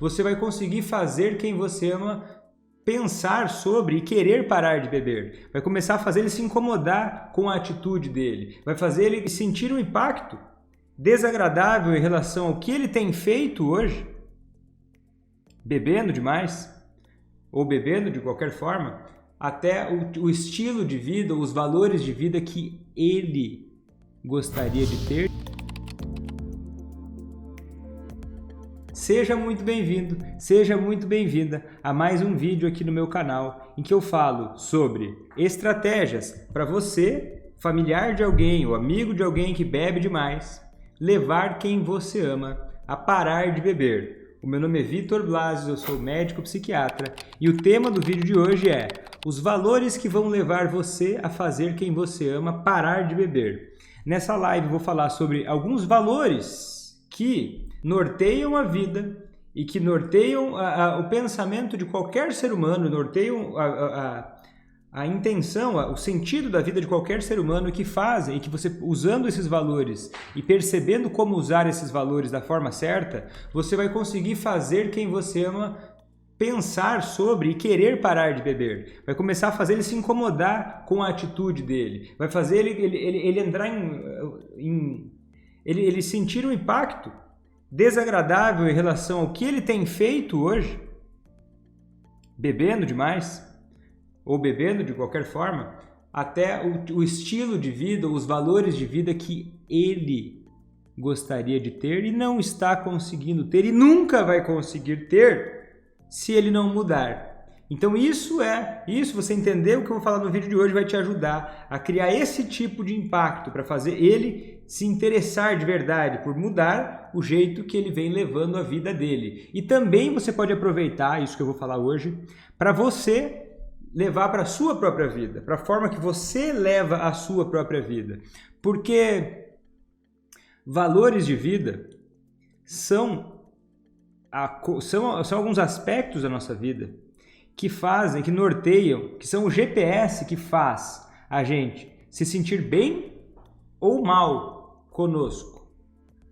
você vai conseguir fazer quem você ama pensar sobre e querer parar de beber. Vai começar a fazer ele se incomodar com a atitude dele. Vai fazer ele sentir um impacto desagradável em relação ao que ele tem feito hoje, bebendo demais, ou bebendo de qualquer forma, até o estilo de vida, os valores de vida que ele gostaria de ter. Seja muito bem-vindo, seja muito bem-vinda a mais um vídeo aqui no meu canal em que eu falo sobre estratégias para você, familiar de alguém ou amigo de alguém que bebe demais, levar quem você ama a parar de beber. O meu nome é Vitor Blasius, eu sou médico psiquiatra e o tema do vídeo de hoje é os valores que vão levar você a fazer quem você ama parar de beber. Nessa live eu vou falar sobre alguns valores que norteiam a vida e que norteiam o pensamento de qualquer ser humano, norteiam a intenção, o sentido da vida de qualquer ser humano, que fazem e que você, usando esses valores e percebendo como usar esses valores da forma certa, você vai conseguir fazer quem você ama pensar sobre e querer parar de beber. Vai começar a fazer ele se incomodar com a atitude dele. Vai fazer ele entrar ele sentir um impacto desagradável em relação ao que ele tem feito hoje, bebendo demais, ou bebendo de qualquer forma, até o estilo de vida, os valores de vida que ele gostaria de ter e não está conseguindo ter e nunca vai conseguir ter se ele não mudar. Então isso você entender o que eu vou falar no vídeo de hoje vai te ajudar a criar esse tipo de impacto para fazer ele se interessar de verdade por mudar o jeito que ele vem levando a vida dele. E também você pode aproveitar isso que eu vou falar hoje para você levar para a sua própria vida, para a forma que você leva a sua própria vida. Porque valores de vida são alguns aspectos da nossa vida que fazem, que norteiam, que são o GPS que faz a gente se sentir bem ou mal conosco.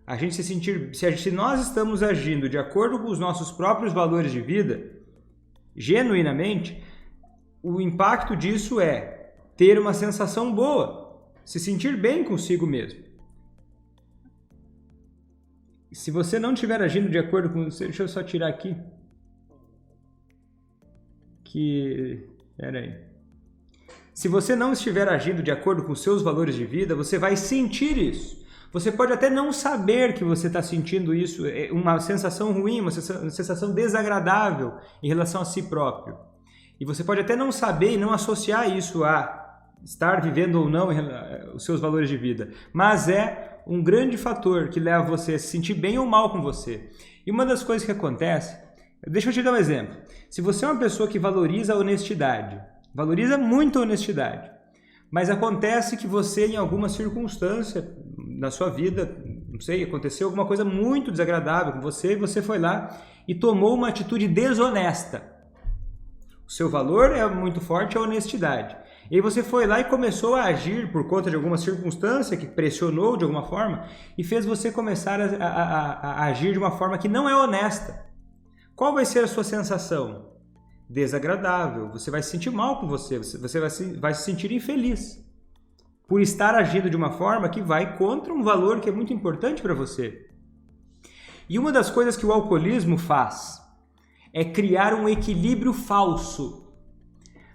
A gente se sentir, se nós estamos agindo de acordo com os nossos próprios valores de vida, genuinamente, o impacto disso é ter uma sensação boa, se sentir bem consigo mesmo. Se você não estiver agindo de acordo com... Deixa eu só tirar aqui. Se você não estiver agindo de acordo com os seus valores de vida, você vai sentir isso. Você pode até não saber que você está sentindo isso, uma sensação ruim, uma sensação desagradável em relação a si próprio. E você pode até não saber e não associar isso a estar vivendo ou não os seus valores de vida. Mas é um grande fator que leva você a se sentir bem ou mal com você. E uma das coisas que acontece... Deixa eu te dar um exemplo. Se você é uma pessoa que valoriza a honestidade, valoriza muito a honestidade, mas acontece que você, em alguma circunstância na sua vida, não sei, aconteceu alguma coisa muito desagradável com você e você foi lá e tomou uma atitude desonesta. O seu valor é muito forte, a honestidade. E aí você foi lá e começou a agir por conta de alguma circunstância que pressionou de alguma forma e fez você começar a agir de uma forma que não é honesta. Qual vai ser a sua sensação? Desagradável. Você vai se sentir mal com você vai se sentir infeliz por estar agindo de uma forma que vai contra um valor que é muito importante para você. E uma das coisas que o alcoolismo faz é criar um equilíbrio falso.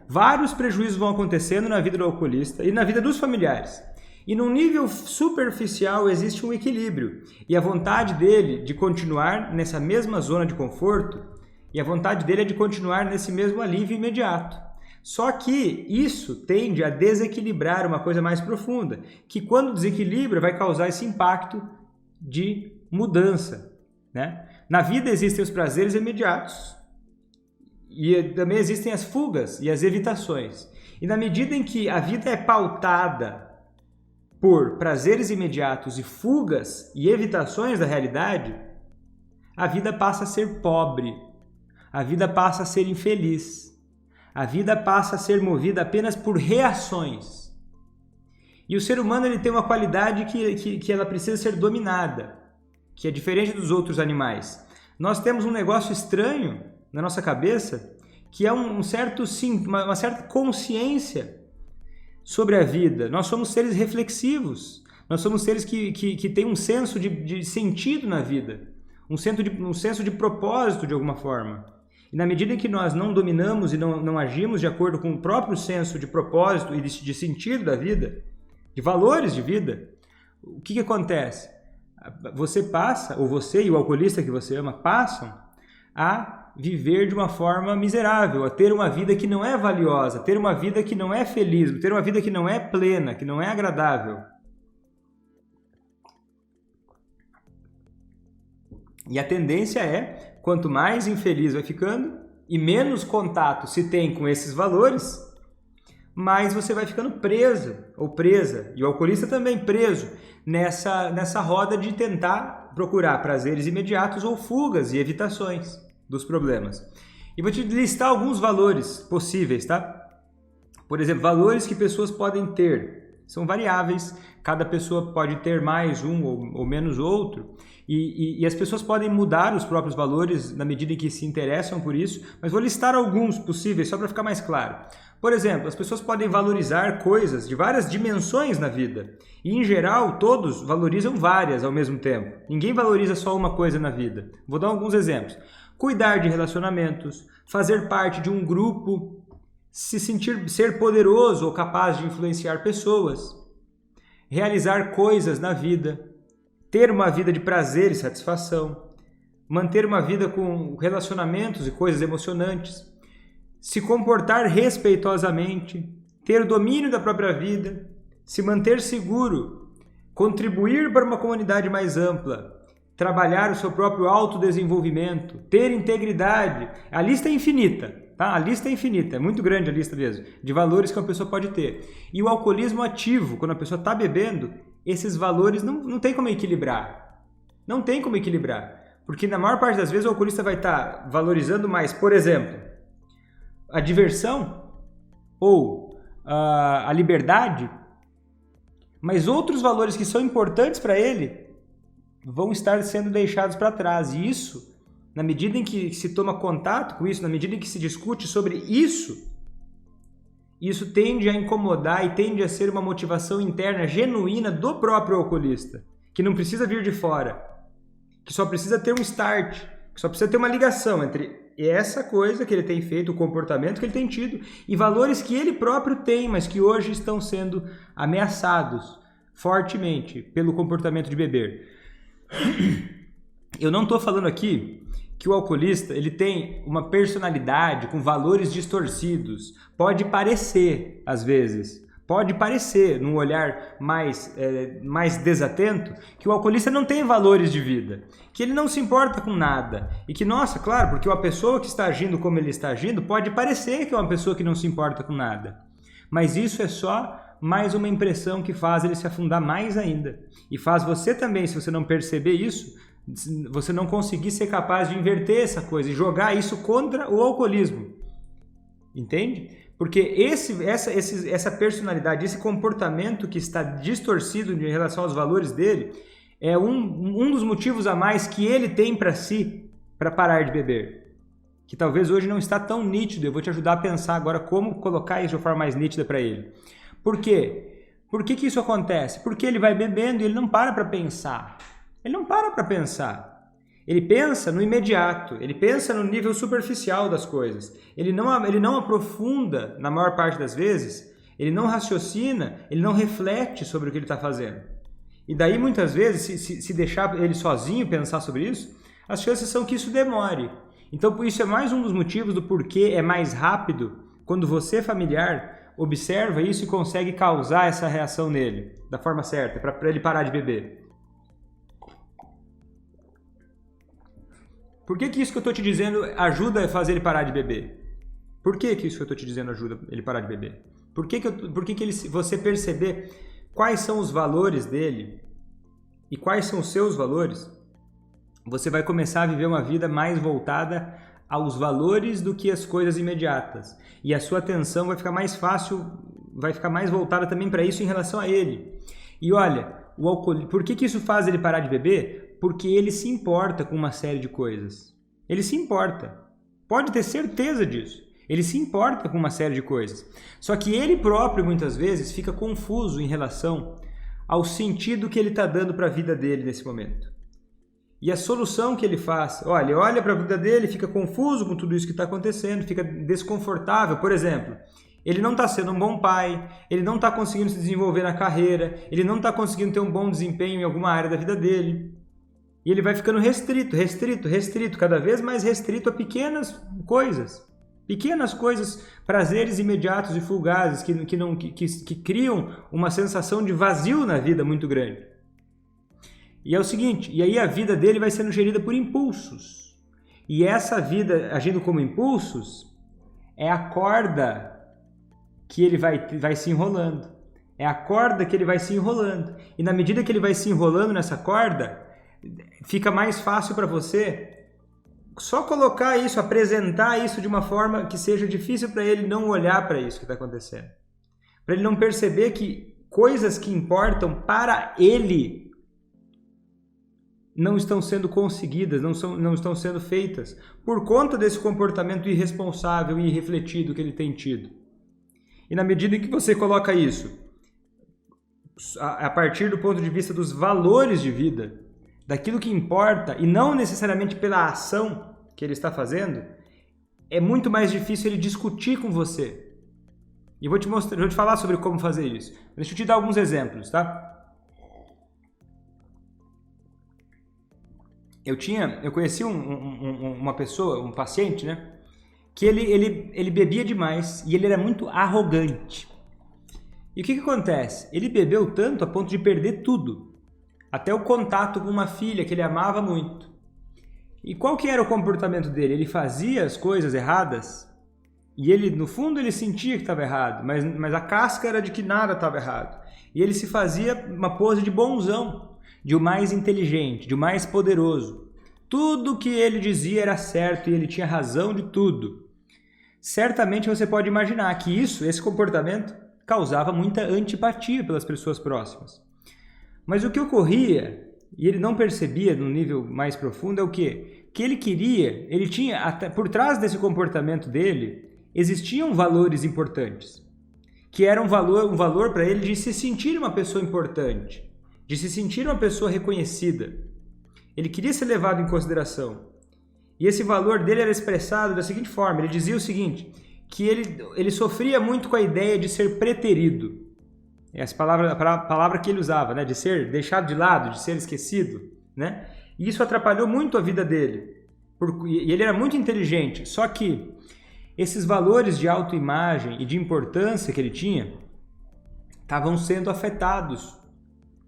Vários prejuízos vão acontecendo na vida do alcoolista e na vida dos familiares. E num nível superficial existe um equilíbrio. E a vontade dele de continuar nessa mesma zona de conforto, e a vontade dele é de continuar nesse mesmo alívio imediato. Só que isso tende a desequilibrar uma coisa mais profunda, que quando desequilibra vai causar esse impacto de mudança, né? Na vida existem os prazeres imediatos e também existem as fugas e as evitações. E na medida em que a vida é pautada por prazeres imediatos e fugas e evitações da realidade, a vida passa a ser pobre, a vida passa a ser infeliz, a vida passa a ser movida apenas por reações. E o ser humano ele tem uma qualidade que ela precisa ser dominada, que é diferente dos outros animais. nós temos um negócio estranho na nossa cabeça, que é uma certa consciência sobre a vida. Nós somos seres reflexivos, nós somos seres que têm um senso de sentido na vida, um senso de propósito de alguma forma. E na medida em que nós não dominamos e não agimos de acordo com o próprio senso de propósito e de sentido da vida, de valores de vida, o que acontece? Você passa, ou você e o alcoolista que você ama, passam a viver de uma forma miserável, a ter uma vida que não é valiosa, ter uma vida que não é feliz, ter uma vida que não é plena, que não é agradável. E a tendência é, quanto mais infeliz vai ficando e menos contato se tem com esses valores, mais você vai ficando preso ou presa, e o alcoolista também preso, nessa roda de tentar procurar prazeres imediatos ou fugas e evitações dos problemas. E vou te listar alguns valores possíveis, tá? Por exemplo, valores que pessoas podem ter. São variáveis, cada pessoa pode ter mais um ou menos outro, e as pessoas podem mudar os próprios valores na medida em que se interessam por isso, mas vou listar alguns possíveis só para ficar mais claro. Por exemplo, as pessoas podem valorizar coisas de várias dimensões na vida, e em geral todos valorizam várias ao mesmo tempo. Ninguém valoriza só uma coisa na vida. Vou dar alguns exemplos. Cuidar de relacionamentos, fazer parte de um grupo, ser poderoso ou capaz de influenciar pessoas, realizar coisas na vida, ter uma vida de prazer e satisfação, manter uma vida com relacionamentos e coisas emocionantes, se comportar respeitosamente, ter o domínio da própria vida, se manter seguro, contribuir para uma comunidade mais ampla, trabalhar o seu próprio autodesenvolvimento, ter integridade. A lista é infinita, tá? A lista é infinita, é muito grande a lista mesmo, de valores que uma pessoa pode ter. E o alcoolismo ativo, quando a pessoa está bebendo, esses valores não tem como equilibrar. Não tem como equilibrar. Porque na maior parte das vezes o alcoolista vai estar valorizando mais, por exemplo, a diversão ou a liberdade, mas outros valores que são importantes para ele vão estar sendo deixados para trás. E isso, na medida em que se toma contato com isso, na medida em que se discute sobre isso tende a incomodar e tende a ser uma motivação interna genuína do próprio alcoolista, que não precisa vir de fora, que só precisa ter um start, que só precisa ter uma ligação entre essa coisa que ele tem feito, o comportamento que ele tem tido e valores que ele próprio tem, mas que hoje estão sendo ameaçados fortemente pelo comportamento de beber. Eu não estou falando aqui que o alcoolista ele tem uma personalidade com valores distorcidos. Pode parecer, às vezes, pode parecer, num olhar mais desatento, que o alcoolista não tem valores de vida, que ele não se importa com nada. E que, nossa, claro, porque uma pessoa que está agindo como ele está agindo, pode parecer que é uma pessoa que não se importa com nada. Mas isso é só mais uma impressão que faz ele se afundar mais ainda. E faz você também, se você não perceber isso, você não conseguir ser capaz de inverter essa coisa e jogar isso contra o alcoolismo. Entende? Porque essa personalidade, esse comportamento que está distorcido em relação aos valores dele, é um dos motivos a mais que ele tem para si, para parar de beber. Que talvez hoje não está tão nítido. Eu vou te ajudar a pensar agora como colocar isso de uma forma mais nítida para ele. Por quê? Por que isso acontece? Porque ele vai bebendo e ele não para pensar. Ele não para pensar. Ele pensa no imediato, ele pensa no nível superficial das coisas. Ele não aprofunda, na maior parte das vezes, ele não raciocina, ele não reflete sobre o que ele está fazendo. E daí, muitas vezes, se deixar ele sozinho pensar sobre isso, as chances são que isso demore. Então, por isso é mais um dos motivos do porquê é mais rápido quando você, familiar, observa isso e consegue causar essa reação nele, da forma certa, para ele parar de beber. Por que isso que eu estou te dizendo ajuda a fazer ele parar de beber? Por que isso que eu estou te dizendo ajuda ele a parar de beber? Por que você perceber quais são os valores dele e quais são os seus valores, você vai começar a viver uma vida mais voltada aos valores do que às coisas imediatas. E a sua atenção vai ficar mais fácil, vai ficar mais voltada também para isso em relação a ele. E olha, por que isso faz ele parar de beber? Porque ele se importa com uma série de coisas. Ele se importa. Pode ter certeza disso. Ele se importa com uma série de coisas. Só que ele próprio, muitas vezes, fica confuso em relação ao sentido que ele está dando para a vida dele nesse momento. E a solução que ele faz, olha para a vida dele, fica confuso com tudo isso que está acontecendo, fica desconfortável. Por exemplo, ele não está sendo um bom pai, ele não está conseguindo se desenvolver na carreira, ele não está conseguindo ter um bom desempenho em alguma área da vida dele. E ele vai ficando restrito, cada vez mais restrito a pequenas coisas, prazeres imediatos e fugazes que criam uma sensação de vazio na vida muito grande. E é o seguinte, e aí a vida dele vai sendo gerida por impulsos. E essa vida agindo como impulsos é a corda que ele vai se enrolando. É a corda que ele vai se enrolando. E na medida que ele vai se enrolando nessa corda, fica mais fácil para você só colocar isso, apresentar isso de uma forma que seja difícil para ele não olhar para isso que está acontecendo. Para ele não perceber que coisas que importam para ele não estão sendo conseguidas, não estão sendo feitas por conta desse comportamento irresponsável e irrefletido que ele tem tido. E na medida em que você coloca isso a partir do ponto de vista dos valores de vida, daquilo que importa e não necessariamente pela ação que ele está fazendo, é muito mais difícil ele discutir com você. E eu vou te falar sobre como fazer isso. Deixa eu te dar alguns exemplos, tá? Eu conheci uma pessoa, um paciente, né? Que ele bebia demais e ele era muito arrogante. E o que acontece? Ele bebeu tanto a ponto de perder tudo. Até o contato com uma filha que ele amava muito. E qual que era o comportamento dele? Ele fazia as coisas erradas e ele, no fundo, ele sentia que estava errado, mas a casca era de que nada estava errado. E ele se fazia uma pose de bonzão, de o mais inteligente, de o mais poderoso. Tudo que ele dizia era certo e ele tinha razão de tudo. Certamente você pode imaginar que esse comportamento, causava muita antipatia pelas pessoas próximas. Mas o que ocorria, e ele não percebia no nível mais profundo, é o quê? Que ele tinha, até por trás desse comportamento dele, existiam valores importantes, que era um valor para ele de se sentir uma pessoa importante, de se sentir uma pessoa reconhecida. Ele queria ser levado em consideração. E esse valor dele era expressado da seguinte forma, ele dizia o seguinte, que ele sofria muito com a ideia de ser preterido. Essa a palavra que ele usava, né? De ser deixado de lado, de ser esquecido, né? E isso atrapalhou muito a vida dele. E ele era muito inteligente, só que esses valores de autoimagem e de importância que ele tinha estavam sendo afetados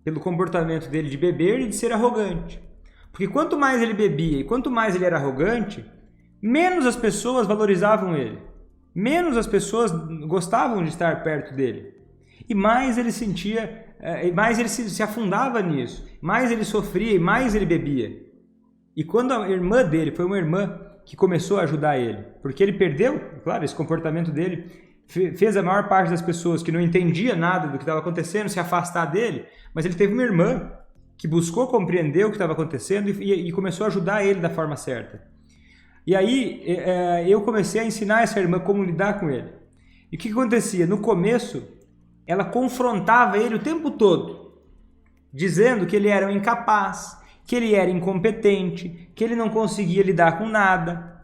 pelo comportamento dele de beber e de ser arrogante. Porque quanto mais ele bebia e quanto mais ele era arrogante, menos as pessoas valorizavam ele. Menos as pessoas gostavam de estar perto dele. E mais ele mais ele se afundava nisso, mais ele sofria e mais ele bebia. E quando a irmã dele, foi uma irmã que começou a ajudar ele, porque ele perdeu, claro, esse comportamento dele fez a maior parte das pessoas que não entendia nada do que estava acontecendo se afastar dele, mas ele teve uma irmã que buscou compreender o que estava acontecendo e começou a ajudar ele da forma certa. E aí eu comecei a ensinar essa irmã como lidar com ele. E o que acontecia? No começo, ela confrontava ele o tempo todo, dizendo que ele era um incapaz, que ele era incompetente, que ele não conseguia lidar com nada.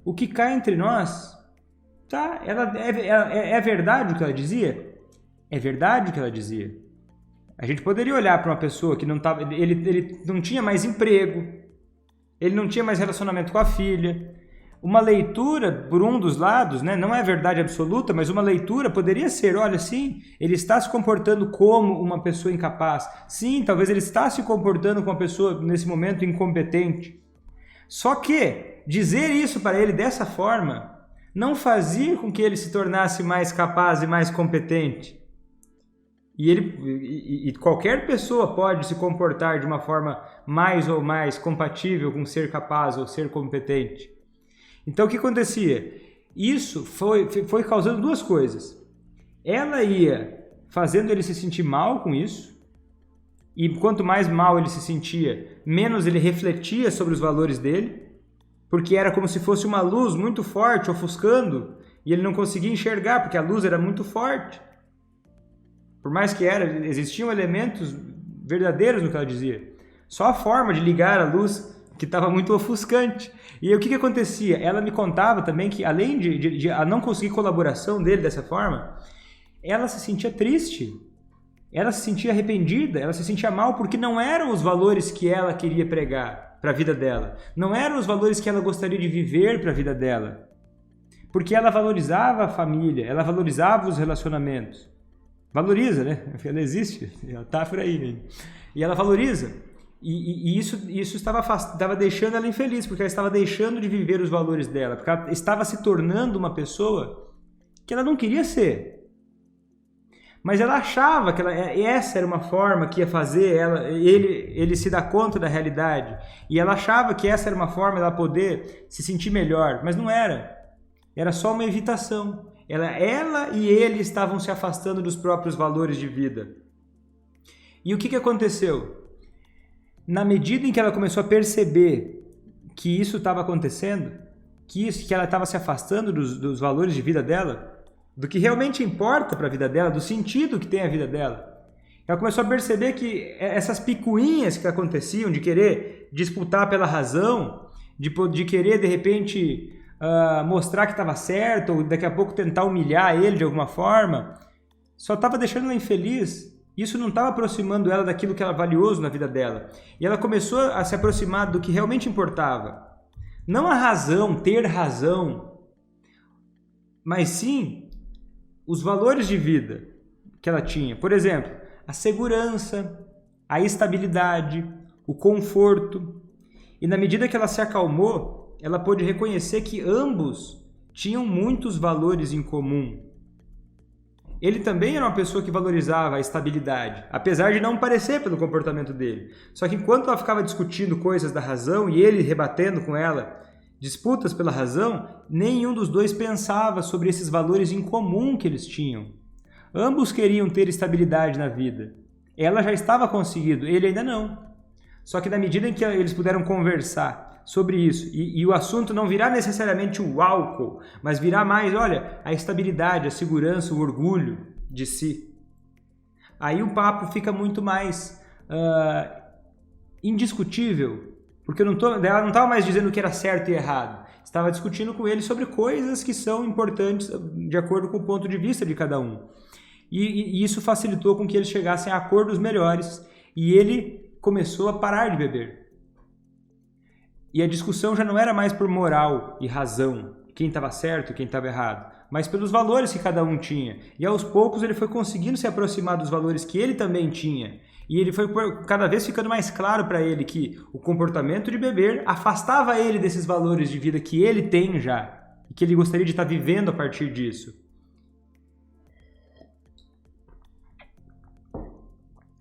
O que cá entre nós, tá? É verdade o que ela dizia? É verdade o que ela dizia. A gente poderia olhar para uma pessoa que não estava, ele não tinha mais emprego, ele não tinha mais relacionamento com a filha. Uma leitura, por um dos lados, né, não é verdade absoluta, mas uma leitura poderia ser, olha, sim, ele está se comportando como uma pessoa incapaz. Sim, talvez ele está se comportando como uma pessoa, nesse momento, incompetente. Só que dizer isso para ele dessa forma não fazia com que ele se tornasse mais capaz e mais competente. E qualquer pessoa pode se comportar de uma forma mais ou mais compatível com ser capaz ou ser competente. Então o que acontecia? Isso foi causando duas coisas. Ela ia fazendo ele se sentir mal com isso, E quanto mais mal ele se sentia, menos ele refletia sobre os valores dele, porque era como se fosse uma luz muito forte ofuscando e ele não conseguia enxergar, porque a luz era muito forte. Por mais que existiam elementos verdadeiros no que ela dizia. Só a forma de ligar a luz que estava muito ofuscante. E aí, o que acontecia? Ela me contava também que, além de não conseguir colaboração dele dessa forma, ela se sentia triste. Ela se sentia arrependida, ela se sentia mal porque não eram os valores que ela queria pregar para a vida dela. Não eram os valores que ela gostaria de viver para a vida dela. Porque ela valorizava a família, ela valorizava os relacionamentos. Valoriza, né? Ela existe, ela está por aí. Né? E ela valoriza. E isso estava deixando ela infeliz, porque ela estava deixando de viver os valores dela, porque ela estava se tornando uma pessoa que ela não queria ser. Mas ela achava que essa era uma forma que ia fazer ele se dar conta da realidade. E ela achava que essa era uma forma de ela poder se sentir melhor. Mas não era. Era só uma evitação. Ela e ele estavam se afastando dos próprios valores de vida. E o que aconteceu? Na medida em que ela começou a perceber que isso estava acontecendo, que ela estava se afastando dos valores de vida dela, do que realmente importa para a vida dela, do sentido que tem a vida dela. Ela começou a perceber que essas picuinhas que aconteciam, de querer disputar pela razão, de querer, de repente, mostrar que estava certo, ou daqui a pouco tentar humilhar ele de alguma forma, só estava deixando ela infeliz. Isso não estava aproximando ela daquilo que era valioso na vida dela. E ela começou a se aproximar do que realmente importava. Não a razão, ter razão, mas sim os valores de vida que ela tinha. Por exemplo, a segurança, a estabilidade, o conforto. E na medida que ela se acalmou, ela pôde reconhecer que ambos tinham muitos valores em comum. Ele também era uma pessoa que valorizava a estabilidade, apesar de não parecer pelo comportamento dele. Só que enquanto ela ficava discutindo coisas da razão e ele rebatendo com ela disputas pela razão, nenhum dos dois pensava sobre esses valores em comum que eles tinham. Ambos queriam ter estabilidade na vida. Ela já estava conseguindo, ele ainda não. Só que na medida em que eles puderam conversar sobre isso, e o assunto não virá necessariamente o álcool, mas virá mais, olha, a estabilidade, a segurança, o orgulho de si. Aí o papo fica muito mais indiscutível, porque ela não estava mais dizendo o que era certo e errado. Estava discutindo com ele sobre coisas que são importantes de acordo com o ponto de vista de cada um. E isso facilitou com que eles chegassem a acordos melhores e ele começou a parar de beber. E a discussão já não era mais por moral e razão, quem estava certo e quem estava errado, mas pelos valores que cada um tinha. E aos poucos ele foi conseguindo se aproximar dos valores que ele também tinha. E ele foi cada vez ficando mais claro para ele que o comportamento de beber afastava ele desses valores de vida que ele tem já, e que ele gostaria de estar vivendo a partir disso.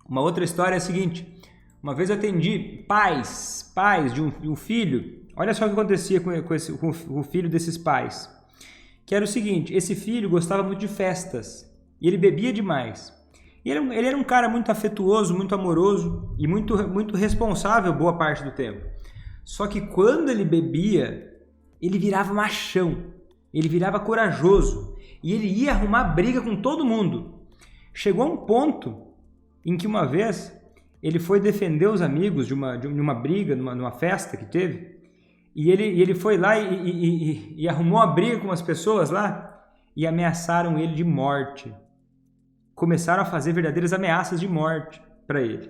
Uma outra história é a seguinte: uma vez eu atendi pais de um filho. Olha só o que acontecia com o filho desses pais. Que era o seguinte: esse filho gostava muito de festas e ele bebia demais. E ele era um cara muito afetuoso, muito amoroso e muito responsável boa parte do tempo. Só que quando ele bebia, ele virava machão, ele virava corajoso e ele ia arrumar briga com todo mundo. Chegou a um ponto em que uma vez ele foi defender os amigos de uma briga, numa festa que teve, e ele foi lá e arrumou uma briga com as pessoas lá e ameaçaram ele de morte. Começaram a fazer verdadeiras ameaças de morte para ele.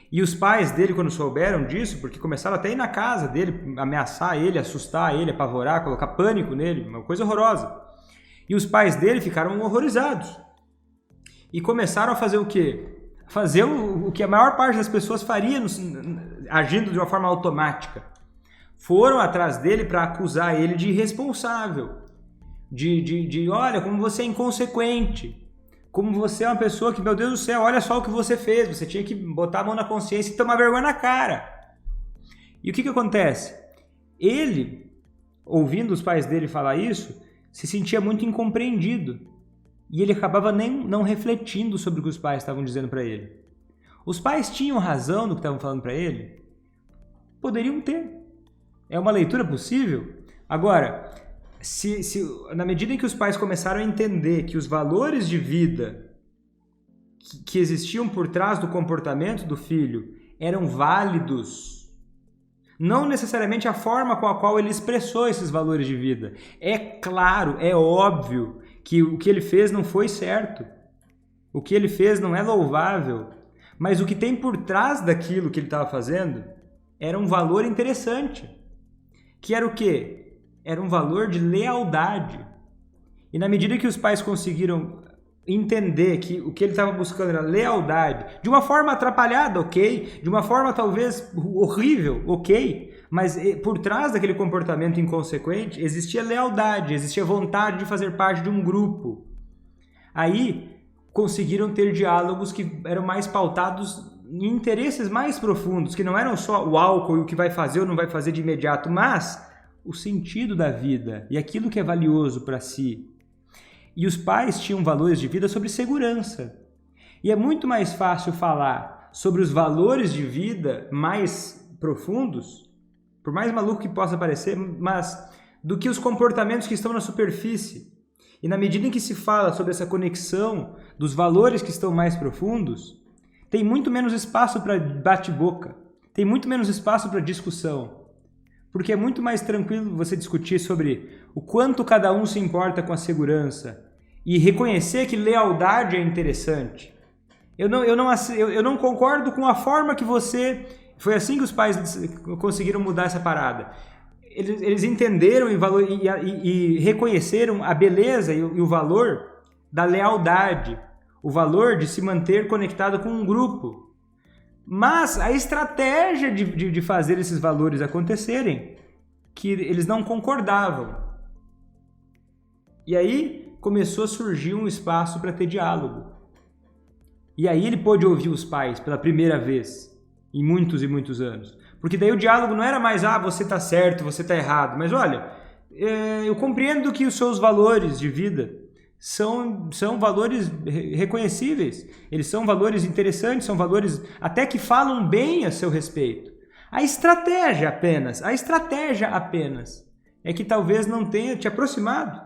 E os pais dele, quando souberam disso, porque começaram até a ir na casa dele, ameaçar ele, assustar ele, apavorar, colocar pânico nele, uma coisa horrorosa. E os pais dele ficaram horrorizados. E começaram a fazer o quê? Fazer o que a maior parte das pessoas faria agindo de uma forma automática. Foram atrás dele para acusar ele de irresponsável. Olha, como você é inconsequente. Como você é uma pessoa que, meu Deus do céu, olha só o que você fez. Você tinha que botar a mão na consciência e tomar vergonha na cara. E o que acontece? Ele, ouvindo os pais dele falar isso, se sentia muito incompreendido. E ele acabava nem não refletindo sobre o que os pais estavam dizendo para ele. Os pais tinham razão no que estavam falando para ele? Poderiam ter. É uma leitura possível? Agora, na medida em que os pais começaram a entender que os valores de vida que existiam por trás do comportamento do filho eram válidos, não necessariamente a forma com a qual ele expressou esses valores de vida. É claro, é óbvio que o que ele fez não foi certo. O que ele fez não é louvável. Mas o que tem por trás daquilo que ele estava fazendo era um valor interessante. Que era o quê? Era um valor de lealdade. E na medida que os pais conseguiram entender que o que ele estava buscando era lealdade, de uma forma atrapalhada, ok, de uma forma talvez horrível, ok, mas por trás daquele comportamento inconsequente existia lealdade, existia vontade de fazer parte de um grupo. Aí conseguiram ter diálogos que eram mais pautados em interesses mais profundos, que não eram só o álcool e o que vai fazer ou não vai fazer de imediato, mas o sentido da vida e aquilo que é valioso para si. E os pais tinham valores de vida sobre segurança. E é muito mais fácil falar sobre os valores de vida mais profundos, por mais maluco que possa parecer, mas do que os comportamentos que estão na superfície. E na medida em que se fala sobre essa conexão dos valores que estão mais profundos, tem muito menos espaço para bate-boca, tem muito menos espaço para discussão. Porque é muito mais tranquilo você discutir sobre o quanto cada um se importa com a segurança e reconhecer que lealdade é interessante. Eu não concordo com a forma que você... Foi assim que os pais conseguiram mudar essa parada. Eles entenderam e reconheceram a beleza e o valor da lealdade, o valor de se manter conectado com um grupo. Mas a estratégia de fazer esses valores acontecerem, que eles não concordavam. E aí começou a surgir um espaço para ter diálogo. E aí ele pôde ouvir os pais pela primeira vez, em muitos e muitos anos. Porque daí o diálogo não era mais, você está certo, você está errado. Mas olha, eu compreendo que os seus valores de vida são valores reconhecíveis. Eles são valores interessantes, são valores até que falam bem a seu respeito. A estratégia apenas é que talvez não tenha te aproximado,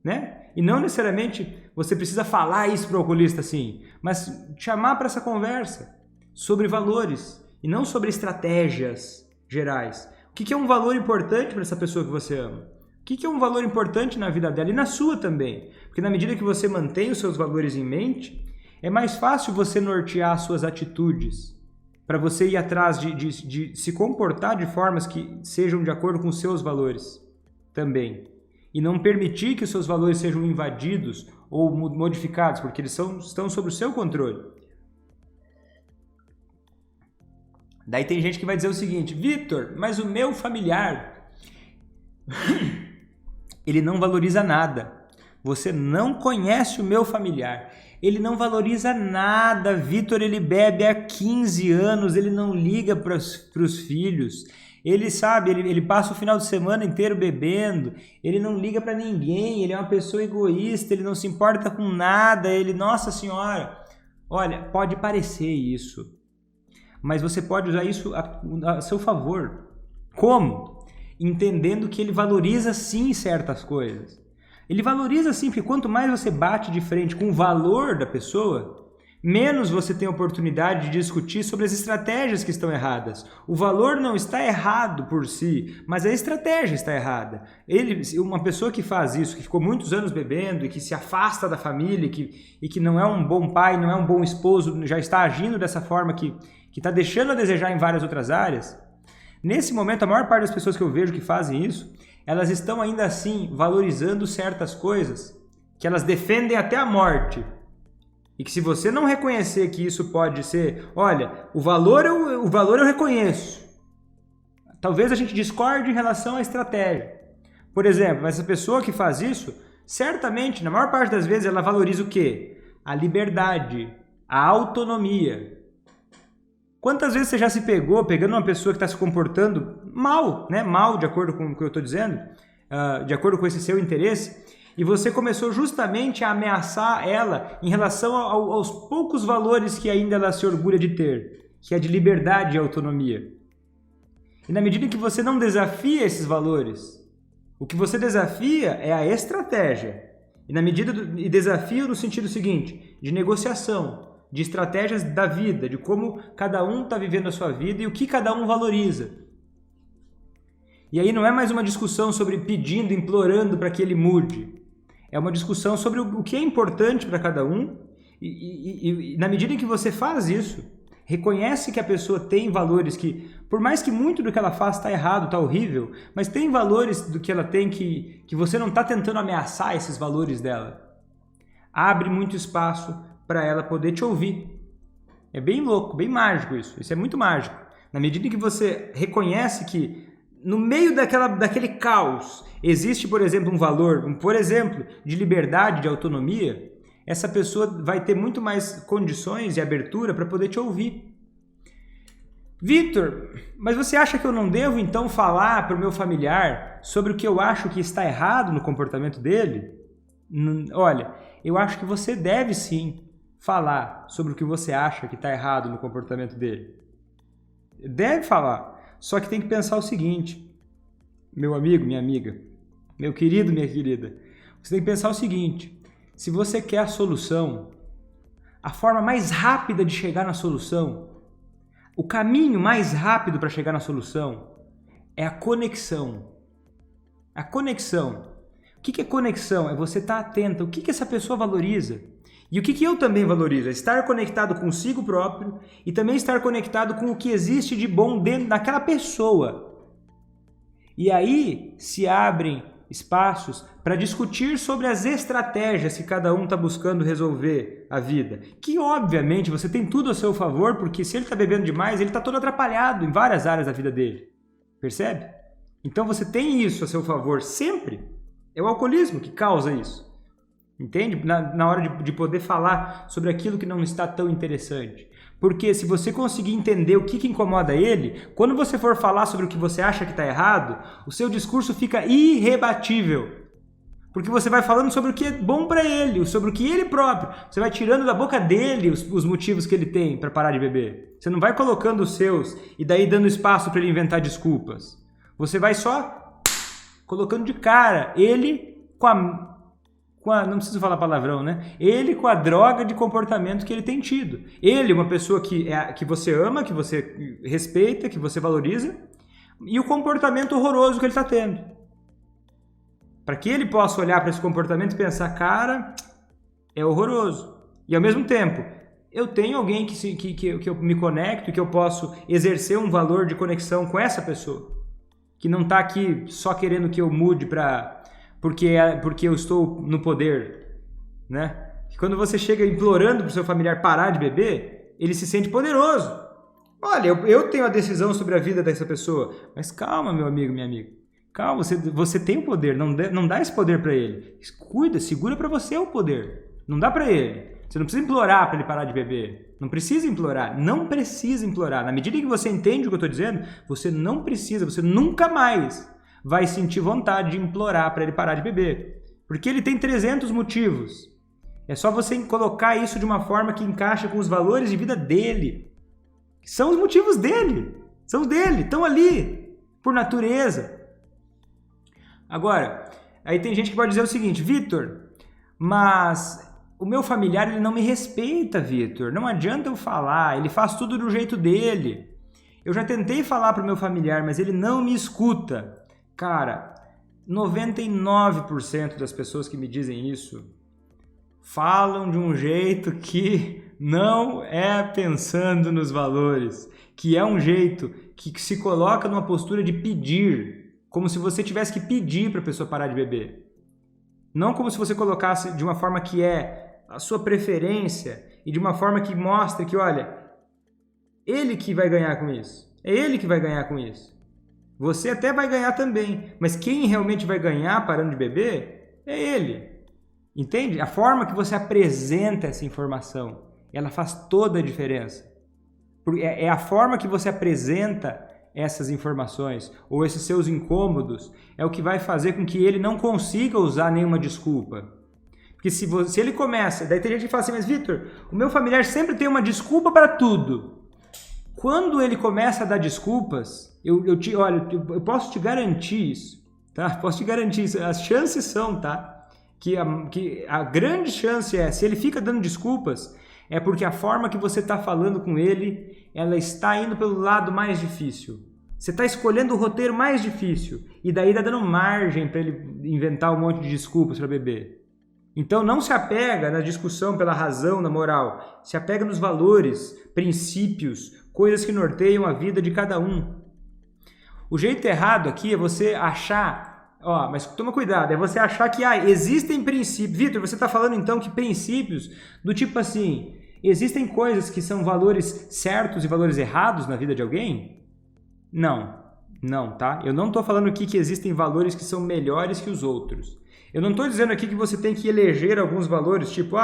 né? E não necessariamente você precisa falar isso para o oculista assim, mas chamar para essa conversa sobre valores e não sobre estratégias gerais. O que é um valor importante para essa pessoa que você ama? O que é um valor importante na vida dela e na sua também? Porque na medida que você mantém os seus valores em mente, é mais fácil você nortear as suas atitudes para você ir atrás de se comportar de formas que sejam de acordo com os seus valores também. E não permitir que os seus valores sejam invadidos ou modificados, porque eles estão sob o seu controle. Daí tem gente que vai dizer o seguinte: Vitor, mas o meu familiar, ele não valoriza nada. Você não conhece o meu familiar. Ele não valoriza nada, Vitor. Ele bebe há 15 anos, ele não liga para os filhos. Ele sabe, ele passa o final de semana inteiro bebendo, ele não liga para ninguém, ele é uma pessoa egoísta, ele não se importa com nada, Nossa Senhora. Olha, pode parecer isso, mas você pode usar isso a seu favor. Como? Entendendo que ele valoriza sim certas coisas. Ele valoriza sim, porque quanto mais você bate de frente com o valor da pessoa, menos você tem oportunidade de discutir sobre as estratégias que estão erradas. O valor não está errado por si, mas a estratégia está errada. Uma pessoa que faz isso, que ficou muitos anos bebendo e que se afasta da família e que não é um bom pai, não é um bom esposo, já está agindo dessa forma que está deixando a desejar em várias outras áreas, nesse momento a maior parte das pessoas que eu vejo que fazem isso, elas estão ainda assim valorizando certas coisas que elas defendem até a morte. E que se você não reconhecer que isso pode ser, olha, o valor eu reconheço. Talvez a gente discorde em relação à estratégia. Por exemplo, essa pessoa que faz isso, certamente, na maior parte das vezes, ela valoriza o quê? A liberdade, a autonomia. Quantas vezes você já se pegando uma pessoa que está se comportando mal, né? Mal, de acordo com o que eu estou dizendo, de acordo com esse seu interesse, E você começou justamente a ameaçar ela em relação aos poucos valores que ainda ela se orgulha de ter, que é de liberdade e autonomia. E na medida em que você não desafia esses valores, o que você desafia é a estratégia. E desafio no sentido seguinte, de negociação, de estratégias da vida, de como cada um está vivendo a sua vida e o que cada um valoriza. E aí não é mais uma discussão sobre pedindo, implorando para que ele mude. É uma discussão sobre o que é importante para cada um e na medida em que você faz isso, reconhece que a pessoa tem valores que, por mais que muito do que ela faz está errado, está horrível, mas tem valores do que ela tem que você não está tentando ameaçar esses valores dela. Abre muito espaço para ela poder te ouvir. É bem louco, bem mágico isso. Isso é muito mágico. Na medida em que você reconhece que no meio daquele caos existe, por exemplo, um valor, de liberdade, de autonomia, essa pessoa vai ter muito mais condições e abertura para poder te ouvir. Vitor, mas você acha que eu não devo então falar para o meu familiar sobre o que eu acho que está errado no comportamento dele? Olha, eu acho que você deve sim falar sobre o que você acha que está errado no comportamento dele. Deve falar. Só que tem que pensar o seguinte, meu amigo, minha amiga, meu querido, minha querida, você tem que pensar o seguinte, se você quer a solução, a forma mais rápida de chegar na solução, o caminho mais rápido para chegar na solução é a conexão. A conexão. O que é conexão? É você estar atento. O que essa pessoa valoriza? E o que eu também valorizo? É estar conectado consigo próprio e também estar conectado com o que existe de bom dentro daquela pessoa. E aí se abrem espaços para discutir sobre as estratégias que cada um está buscando resolver a vida. Que, obviamente, você tem tudo a seu favor, porque se ele está bebendo demais, ele está todo atrapalhado em várias áreas da vida dele. Percebe? Então você tem isso a seu favor sempre. É o alcoolismo que causa isso. Entende? Na hora de poder falar sobre aquilo que não está tão interessante. Porque se você conseguir entender o que incomoda ele, quando você for falar sobre o que você acha que está errado, o seu discurso fica irrebatível. Porque você vai falando sobre o que é bom para ele, sobre o que ele próprio. Você vai tirando da boca dele os motivos que ele tem para parar de beber. Você não vai colocando os seus e daí dando espaço para ele inventar desculpas. Você vai só colocando de cara ele com a não preciso falar palavrão, né? Ele com a droga de comportamento que ele tem tido. Ele, uma pessoa que você ama, que você respeita, que você valoriza, e o comportamento horroroso que ele está tendo. Para que ele possa olhar para esse comportamento e pensar, cara, é horroroso. E ao mesmo tempo, eu tenho alguém que eu me conecto e que eu posso exercer um valor de conexão com essa pessoa. Que não está aqui só querendo que eu mude porque eu estou no poder, né? Quando você chega implorando para o seu familiar parar de beber, ele se sente poderoso. Olha, eu tenho a decisão sobre a vida dessa pessoa. Mas calma, meu amigo, minha amiga. Calma, você tem o poder, não dá esse poder para ele. Cuida, segura para você o poder. Não dá para ele. Você não precisa implorar para ele parar de beber. Não precisa implorar. Não precisa implorar. Na medida que você entende o que eu estou dizendo, você não precisa, você nunca mais vai sentir vontade de implorar para ele parar de beber. Porque ele tem 300 motivos. É só você colocar isso de uma forma que encaixa com os valores de vida dele. São os motivos dele. São os dele. Estão ali. Por natureza. Agora, aí tem gente que pode dizer o seguinte, Vitor, mas o meu familiar ele não me respeita, Vitor. Não adianta eu falar. Ele faz tudo do jeito dele. Eu já tentei falar para o meu familiar, mas ele não me escuta. Cara, 99% das pessoas que me dizem isso falam de um jeito que não é pensando nos valores, que é um jeito que se coloca numa postura de pedir, como se você tivesse que pedir para a pessoa parar de beber. Não como se você colocasse de uma forma que é a sua preferência e de uma forma que mostra que, olha, ele que vai ganhar com isso. É ele que vai ganhar com isso. Você até vai ganhar também, mas quem realmente vai ganhar parando de beber é ele. Entende? A forma que você apresenta essa informação, ela faz toda a diferença. É a forma que você apresenta essas informações ou esses seus incômodos é o que vai fazer com que ele não consiga usar nenhuma desculpa. Porque se ele começa, daí tem gente que fala assim, mas Vitor, o meu familiar sempre tem uma desculpa para tudo. Quando ele começa a dar desculpas, olha, eu posso te garantir isso, tá? Posso te garantir isso, as chances são, tá? Que a grande chance se ele fica dando desculpas, é porque a forma que você está falando com ele, ela está indo pelo lado mais difícil. Você está escolhendo o roteiro mais difícil, e daí está dando margem para ele inventar um monte de desculpas para beber. Então não se apega na discussão pela razão, na moral. Se apega nos valores, princípios, coisas que norteiam a vida de cada um. O jeito errado aqui é você achar, mas toma cuidado, é você achar que existem princípios. Vitor, você está falando então que princípios do tipo assim, existem coisas que são valores certos e valores errados na vida de alguém? Não, tá? Eu não estou falando aqui que existem valores que são melhores que os outros. Eu não estou dizendo aqui que você tem que eleger alguns valores, tipo,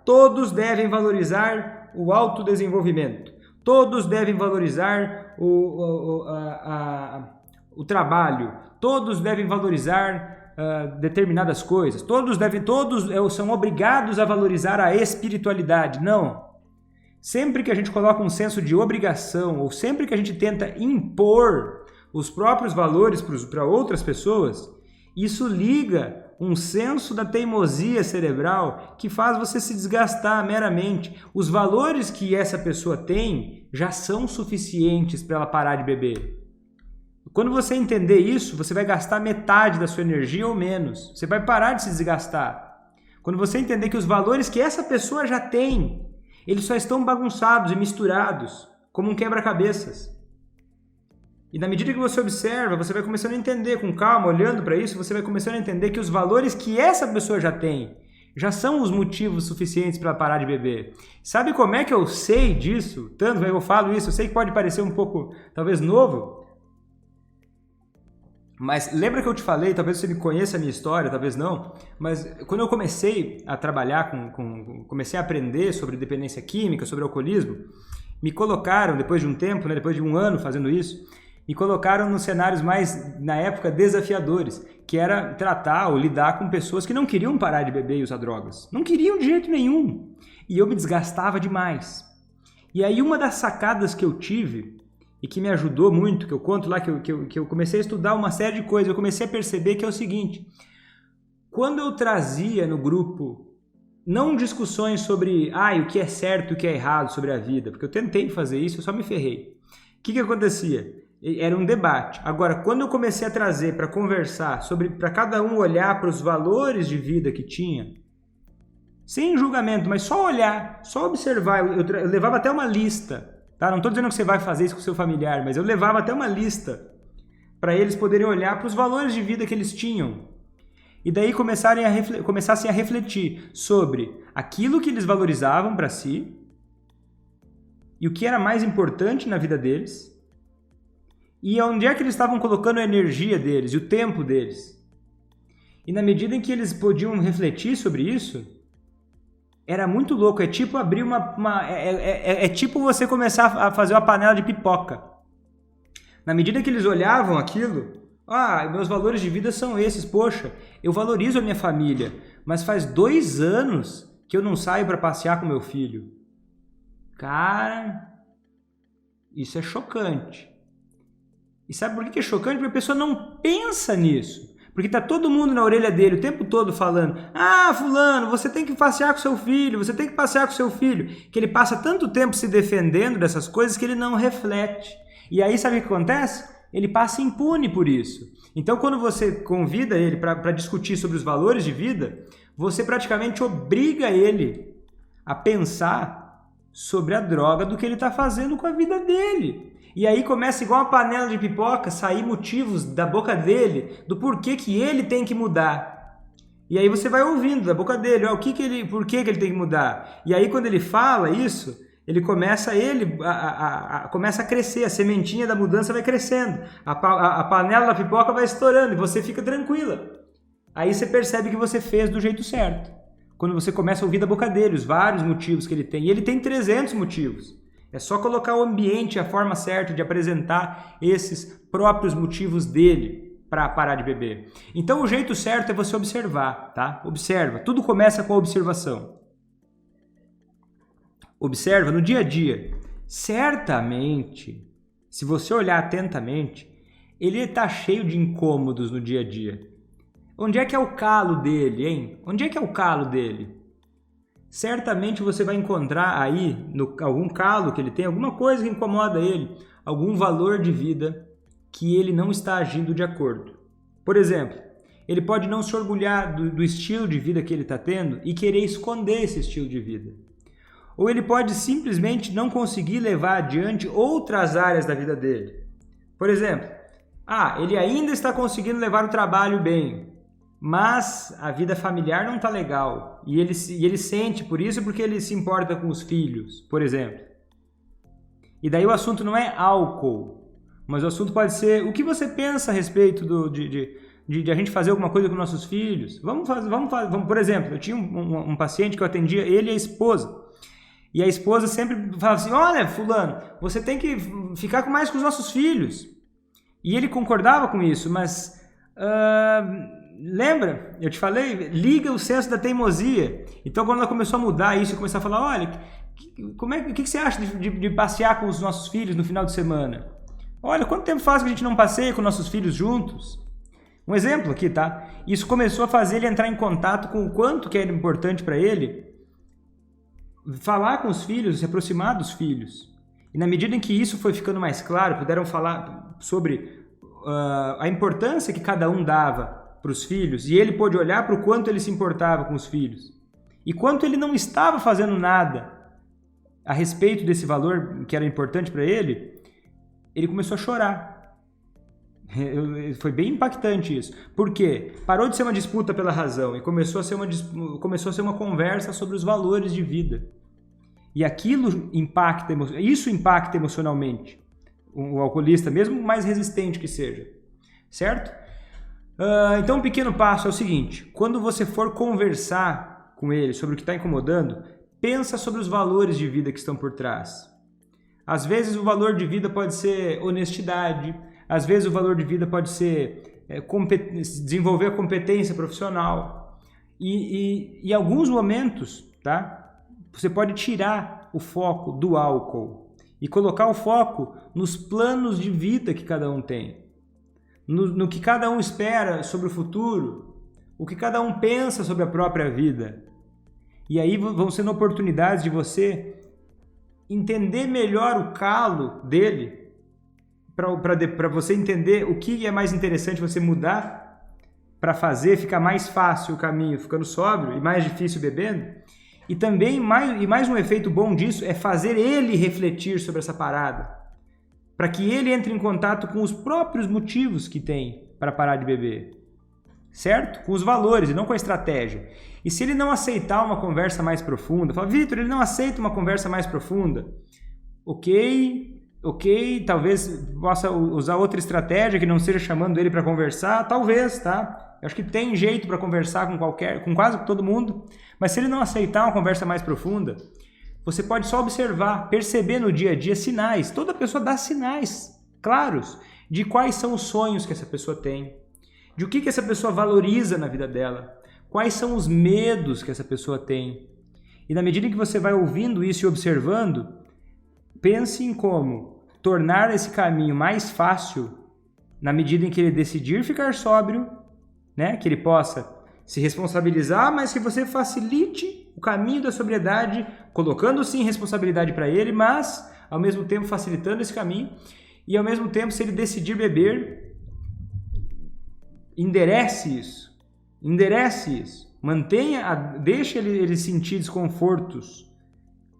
todos devem valorizar o autodesenvolvimento, todos devem valorizar o trabalho, todos devem valorizar determinadas coisas, todos são obrigados a valorizar a espiritualidade. Não. Sempre que a gente coloca um senso de obrigação, ou sempre que a gente tenta impor os próprios valores para outras pessoas, isso liga um senso da teimosia cerebral que faz você se desgastar meramente. Os valores que essa pessoa tem já são suficientes para ela parar de beber. Quando você entender isso, você vai gastar metade da sua energia ou menos. Você vai parar de se desgastar. Quando você entender que os valores que essa pessoa já tem, eles só estão bagunçados e misturados, como um quebra-cabeças. E na medida que você observa, você vai começando a entender com calma, olhando para isso, você vai começando a entender que os valores que essa pessoa já tem, já são os motivos suficientes para parar de beber. Sabe como é que eu sei disso? Tanto que eu falo isso, eu sei que pode parecer um pouco, talvez, novo, mas lembra que eu te falei, talvez você me conheça a minha história, talvez não, mas quando eu comecei a trabalhar, comecei a aprender sobre dependência química, sobre alcoolismo, me colocaram, depois de um tempo, depois de um ano fazendo isso, me colocaram nos cenários mais, na época, desafiadores, que era tratar ou lidar com pessoas que não queriam parar de beber e usar drogas. Não queriam de jeito nenhum. E eu me desgastava demais. E aí uma das sacadas que eu tive, e que me ajudou muito, que eu conto lá, que eu comecei a estudar uma série de coisas, eu comecei a perceber que é o seguinte, quando eu trazia no grupo, não discussões sobre o que é certo e o que é errado sobre a vida, porque eu tentei fazer isso, eu só me ferrei. O que acontecia? Era um debate. Agora, quando eu comecei a trazer para conversar, para cada um olhar para os valores de vida que tinha, sem julgamento, mas só olhar, só observar, eu levava até uma lista, tá? Não estou dizendo que você vai fazer isso com o seu familiar, mas eu levava até uma lista para eles poderem olhar para os valores de vida que eles tinham. E daí começassem a refletir sobre aquilo que eles valorizavam para si e o que era mais importante na vida deles, e onde é que eles estavam colocando a energia deles e o tempo deles. E na medida em que eles podiam refletir sobre isso, era muito louco. É tipo abrir é tipo você começar a fazer uma panela de pipoca. Na medida que eles olhavam aquilo, meus valores de vida são esses, poxa, eu valorizo a minha família, mas faz 2 anos que eu não saio para passear com meu filho. Cara, isso é chocante. E sabe por que é chocante? Porque a pessoa não pensa nisso. Porque está todo mundo na orelha dele o tempo todo falando, fulano, você tem que passear com seu filho, você tem que passear com seu filho. Que ele passa tanto tempo se defendendo dessas coisas que ele não reflete. E aí sabe o que acontece? Ele passa impune por isso. Então quando você convida ele para discutir sobre os valores de vida, você praticamente obriga ele a pensar sobre a droga do que ele está fazendo com a vida dele. E aí começa igual uma panela de pipoca, sair motivos da boca dele, do porquê que ele tem que mudar. E aí você vai ouvindo da boca dele, por que ele tem que mudar. E aí quando ele fala isso, ele começa começa a crescer, a sementinha da mudança vai crescendo, a panela da pipoca vai estourando e você fica tranquila. Aí você percebe que você fez do jeito certo. Quando você começa a ouvir da boca dele os vários motivos que ele tem, e ele tem 300 motivos. É só colocar o ambiente, a forma certa de apresentar esses próprios motivos dele para parar de beber. Então o jeito certo é você observar, tá? Observa, tudo começa com a observação. Observa no dia a dia. Certamente, se você olhar atentamente, ele está cheio de incômodos no dia a dia. Onde é que é o calo dele, hein? Onde é que é o calo dele? Certamente você vai encontrar aí algum calo que ele tem, alguma coisa que incomoda ele, algum valor de vida que ele não está agindo de acordo. Por exemplo, ele pode não se orgulhar do estilo de vida que ele está tendo e querer esconder esse estilo de vida. Ou ele pode simplesmente não conseguir levar adiante outras áreas da vida dele. Por exemplo, ele ainda está conseguindo levar o trabalho bem, mas a vida familiar não está legal. E ele sente por isso porque ele se importa com os filhos, por exemplo. E daí o assunto não é álcool, mas o assunto pode ser o que você pensa a respeito de a gente fazer alguma coisa com nossos filhos. Vamos, por exemplo, eu tinha um paciente que eu atendia, ele e a esposa. E a esposa sempre falava assim, olha, fulano, você tem que ficar mais com os nossos filhos. E ele concordava com isso, mas lembra? Eu te falei, liga o senso da teimosia. Então quando ela começou a mudar isso e começou a falar, olha, o que você acha de passear com os nossos filhos no final de semana? Olha, quanto tempo faz que a gente não passeia com nossos filhos juntos? Um exemplo aqui, tá? Isso começou a fazer ele entrar em contato com o quanto que era importante para ele falar com os filhos, se aproximar dos filhos. E na medida em que isso foi ficando mais claro, puderam falar sobre a importância que cada um dava para os filhos, e ele pôde olhar para o quanto ele se importava com os filhos. E quanto ele não estava fazendo nada a respeito desse valor que era importante para ele, ele começou a chorar. Foi bem impactante isso. Por quê? Parou de ser uma disputa pela razão e começou a ser uma conversa sobre os valores de vida. E aquilo impacta emocionalmente o alcoolista, mesmo mais resistente que seja. Certo? Então, um pequeno passo é o seguinte. Quando você for conversar com ele sobre o que está incomodando, pensa sobre os valores de vida que estão por trás. Às vezes o valor de vida pode ser honestidade. Às vezes o valor de vida pode ser desenvolver a competência profissional. E em alguns momentos, tá? Você pode tirar o foco do álcool e colocar o foco nos planos de vida que cada um tem. No que cada um espera sobre o futuro, o que cada um pensa sobre a própria vida. E aí vão sendo oportunidades de você entender melhor o calo dele, para você entender o que é mais interessante você mudar para fazer ficar mais fácil o caminho ficando sóbrio e mais difícil bebendo. E também mais um efeito bom disso é fazer ele refletir sobre essa parada, para que ele entre em contato com os próprios motivos que tem para parar de beber, certo? Com os valores e não com a estratégia. E se ele não aceitar uma conversa mais profunda, fala, Vitor, ele não aceita uma conversa mais profunda, ok, talvez possa usar outra estratégia que não seja chamando ele para conversar, talvez, tá? Eu acho que tem jeito para conversar com quase todo mundo, mas se ele não aceitar uma conversa mais profunda, você pode só observar, perceber no dia a dia sinais. Toda pessoa dá sinais claros de quais são os sonhos que essa pessoa tem, de o que essa pessoa valoriza na vida dela, quais são os medos que essa pessoa tem. E na medida que você vai ouvindo isso e observando, pense em como tornar esse caminho mais fácil na medida em que ele decidir ficar sóbrio, né? Que ele possa se responsabilizar, mas que você facilite o caminho da sobriedade, colocando sim responsabilidade para ele, mas ao mesmo tempo facilitando esse caminho. E ao mesmo tempo, se ele decidir beber, enderece isso, deixe ele sentir desconfortos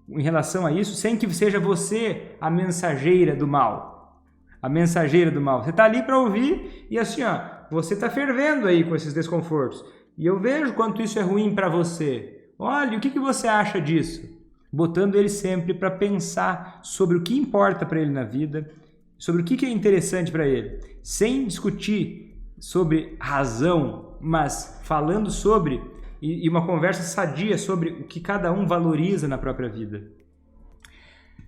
em relação a isso, sem que seja você a mensageira do mal. Você está ali para ouvir e assim, você está fervendo aí com esses desconfortos. E eu vejo quanto isso é ruim para você. Olha, o que você acha disso? Botando ele sempre para pensar sobre o que importa para ele na vida, sobre o que é interessante para ele, sem discutir sobre razão, mas falando sobre e uma conversa sadia sobre o que cada um valoriza na própria vida.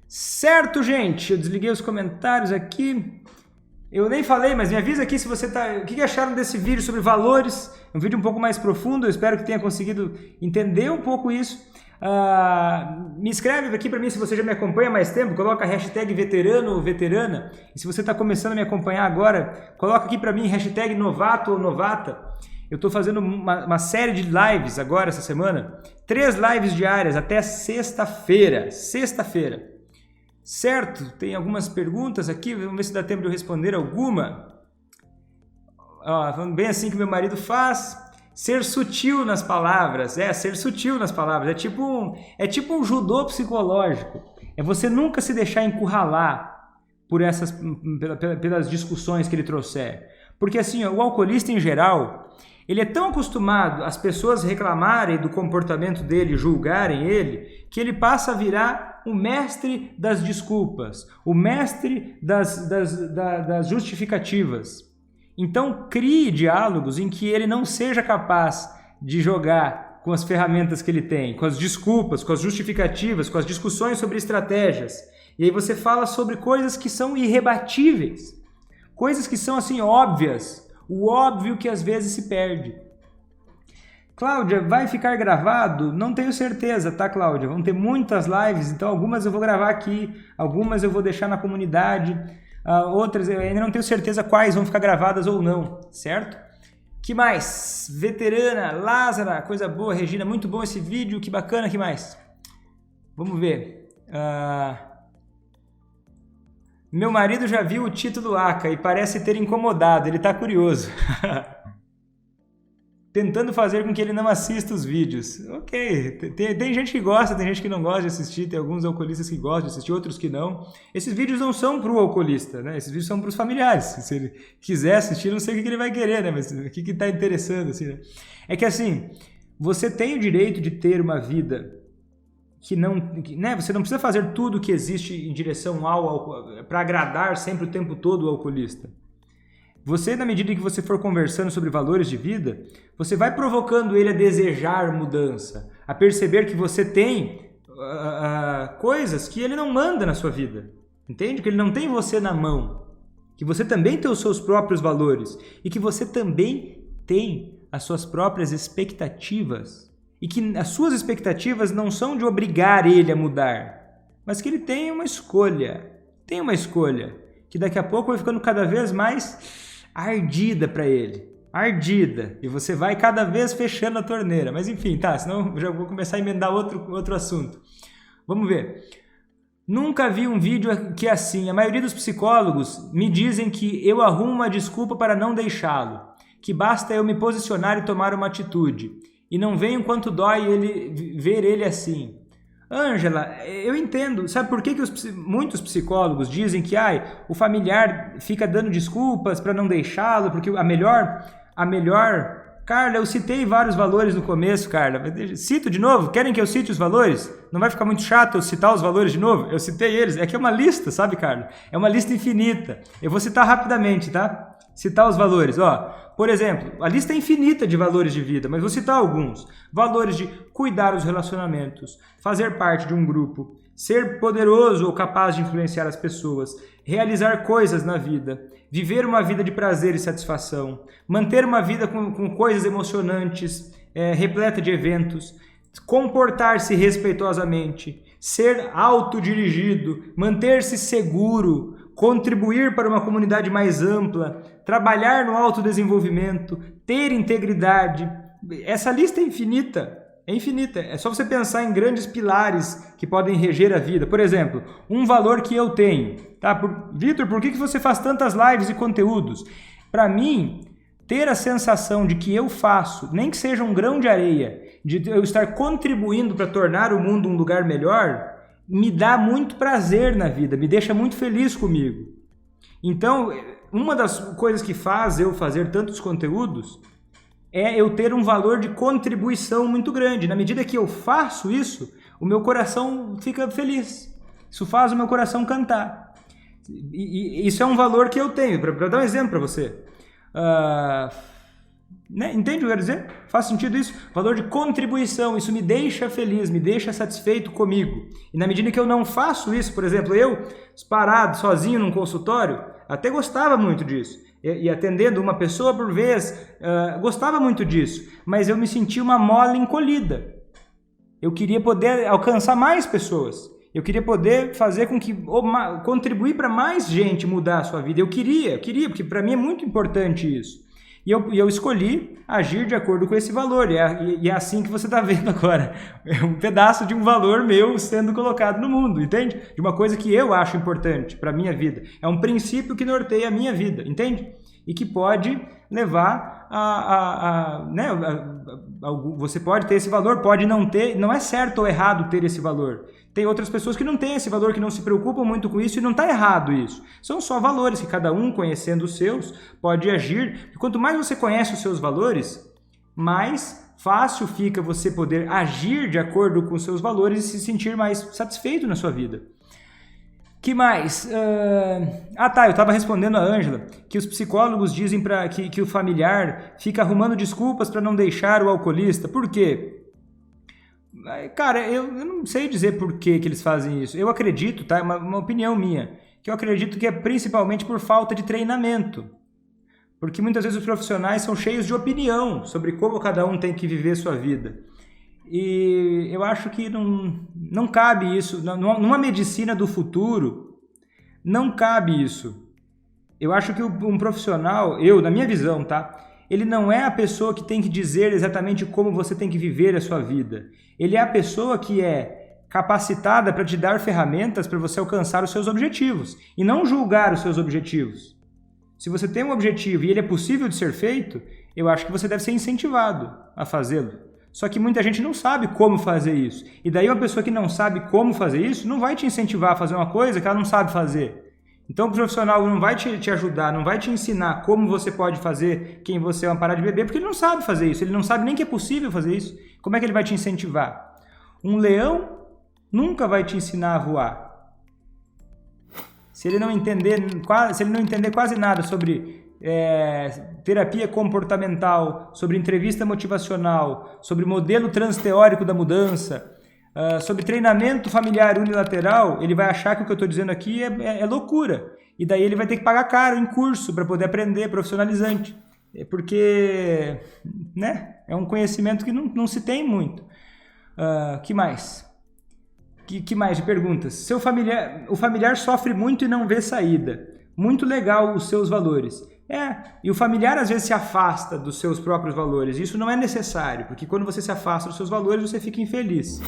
Certo, gente? Eu desliguei os comentários aqui. Eu nem falei, mas me avisa aqui se você tá... O que acharam desse vídeo sobre valores? Um vídeo um pouco mais profundo, eu espero que tenha conseguido entender um pouco isso. Me escreve aqui para mim se você já me acompanha há mais tempo, coloca a hashtag veterano ou veterana. E se você está começando a me acompanhar agora, coloca aqui para mim hashtag novato ou novata. Eu estou fazendo uma série de lives agora essa semana, 3 lives diárias até sexta-feira. Certo? Tem algumas perguntas aqui, vamos ver se dá tempo de eu responder alguma. Falando bem assim que meu marido faz. Ser sutil nas palavras, ser sutil nas palavras. É tipo um judô psicológico. É você nunca se deixar encurralar pelas discussões que ele trouxer. Porque assim, o alcoolista em geral, ele é tão acostumado às pessoas reclamarem do comportamento dele, julgarem ele, que ele passa a virar o mestre das desculpas, o mestre das justificativas. Então, crie diálogos em que ele não seja capaz de jogar com as ferramentas que ele tem, com as desculpas, com as justificativas, com as discussões sobre estratégias. E aí você fala sobre coisas que são irrebatíveis, coisas que são assim óbvias, o óbvio que às vezes se perde. Cláudia, vai ficar gravado? Não tenho certeza, tá, Cláudia? Vão ter muitas lives, então algumas eu vou gravar aqui, algumas eu vou deixar na comunidade. Outras eu ainda não tenho certeza quais vão ficar gravadas ou não, certo? Que mais? Veterana, Lázara, coisa boa, Regina, muito bom esse vídeo, que bacana, que mais? Vamos ver. Meu marido já viu o título ACA e parece ter incomodado, ele tá curioso. Tentando fazer com que ele não assista os vídeos. Ok, tem gente que gosta, tem gente que não gosta de assistir, tem alguns alcoolistas que gostam de assistir, outros que não. Esses vídeos não são para o alcoolista, né? Esses vídeos são para os familiares. Se ele quiser assistir, não sei o que ele vai querer, né? Mas o que está interessando, assim, né? É que assim, você tem o direito de ter uma vida né? Você não precisa fazer tudo que existe em direção para agradar sempre o tempo todo o alcoolista. Você, na medida em que você for conversando sobre valores de vida, você vai provocando ele a desejar mudança, a perceber que você tem coisas que ele não manda na sua vida. Entende? Que ele não tem você na mão. Que você também tem os seus próprios valores. E que você também tem as suas próprias expectativas. E que as suas expectativas não são de obrigar ele a mudar, mas que ele tem uma escolha. Tem uma escolha. Que daqui a pouco vai ficando cada vez mais ardida para ele, ardida, e você vai cada vez fechando a torneira, mas enfim, tá, senão eu já vou começar a emendar outro assunto. Vamos ver. Nunca vi um vídeo que é assim, a maioria dos psicólogos me dizem que eu arrumo uma desculpa para não deixá-lo, que basta eu me posicionar e tomar uma atitude, e não venho quanto dói ver ele assim. Ângela, eu entendo. Sabe por que muitos psicólogos dizem que o familiar fica dando desculpas para não deixá-lo, porque a melhor... Carla, eu citei vários valores no começo, Carla. Cito de novo? Querem que eu cite os valores? Não vai ficar muito chato eu citar os valores de novo? Eu citei eles. É que é uma lista, sabe, Carla? É uma lista infinita. Eu vou citar rapidamente, tá? Citar os valores. Por exemplo, a lista é infinita de valores de vida, mas vou citar alguns. Valores de cuidar dos relacionamentos, fazer parte de um grupo, ser poderoso ou capaz de influenciar as pessoas, realizar coisas na vida, viver uma vida de prazer e satisfação, manter uma vida com coisas emocionantes, repleta de eventos, comportar-se respeitosamente, ser autodirigido, manter-se seguro, contribuir para uma comunidade mais ampla, trabalhar no autodesenvolvimento, ter integridade. Essa lista é infinita. É infinita. É só você pensar em grandes pilares que podem reger a vida. Por exemplo, um valor que eu tenho. Tá? Vitor, por que você faz tantas lives e conteúdos? Para mim, ter a sensação de que eu faço, nem que seja um grão de areia, de eu estar contribuindo para tornar o mundo um lugar melhor, me dá muito prazer na vida, me deixa muito feliz comigo. Então, uma das coisas que faz eu fazer tantos conteúdos é eu ter um valor de contribuição muito grande. Na medida que eu faço isso, o meu coração fica feliz. Isso faz o meu coração cantar. E isso é um valor que eu tenho. Para dar um exemplo para você. Né? Entende o que eu quero dizer? Faz sentido isso? Valor de contribuição, isso me deixa feliz, me deixa satisfeito comigo. E na medida que eu não faço isso, por exemplo, eu parado, sozinho num consultório, até gostava muito disso. E atendendo uma pessoa por vez, gostava muito disso. Mas eu me sentia uma mola encolhida. Eu queria poder alcançar mais pessoas. Eu queria poder fazer com que, contribuir para mais gente mudar a sua vida. Eu queria, porque para mim é muito importante isso. E eu escolhi agir de acordo com esse valor. E é assim que você está vendo agora. É um pedaço de um valor meu sendo colocado no mundo, entende? De uma coisa que eu acho importante para a minha vida. É um princípio que norteia a minha vida, entende? E que pode levar você pode ter esse valor, pode não ter. Não é certo ou errado ter esse valor. Tem outras pessoas que não têm esse valor, que não se preocupam muito com isso, e não está errado isso. São só valores que cada um, conhecendo os seus, pode agir. E quanto mais você conhece os seus valores, mais fácil fica você poder agir de acordo com os seus valores e se sentir mais satisfeito na sua vida. Que mais? Eu estava respondendo a Ângela que os psicólogos dizem que o familiar fica arrumando desculpas para não deixar o alcoolista. Por quê? Cara, eu não sei dizer por que eles fazem isso. Eu acredito, tá? É uma opinião minha, que eu acredito que é principalmente por falta de treinamento. Porque muitas vezes os profissionais são cheios de opinião sobre como cada um tem que viver sua vida. E eu acho que não cabe isso. Numa medicina do futuro, não cabe isso. Eu acho que um profissional, na minha visão, tá? Ele não é a pessoa que tem que dizer exatamente como você tem que viver a sua vida. Ele é a pessoa que é capacitada para te dar ferramentas para você alcançar os seus objetivos e não julgar os seus objetivos. Se você tem um objetivo e ele é possível de ser feito, eu acho que você deve ser incentivado a fazê-lo. Só que muita gente não sabe como fazer isso. E daí uma pessoa que não sabe como fazer isso não vai te incentivar a fazer uma coisa que ela não sabe fazer. Então o profissional não vai te ajudar, não vai te ensinar como você pode fazer quem você é, parar de beber, porque ele não sabe fazer isso, ele não sabe nem que é possível fazer isso. Como é que ele vai te incentivar? Um leão nunca vai te ensinar a voar. Se ele não entender quase nada sobre terapia comportamental, sobre entrevista motivacional, sobre modelo transteórico da mudança, sobre treinamento familiar unilateral, ele vai achar que o que eu estou dizendo aqui é loucura. E daí ele vai ter que pagar caro em curso para poder aprender profissionalizante. Porque é um conhecimento que não se tem muito. Que mais? Que mais de perguntas? O familiar sofre muito e não vê saída. Muito legal os seus valores. E o familiar às vezes se afasta dos seus próprios valores. Isso não é necessário, porque quando você se afasta dos seus valores, você fica infeliz.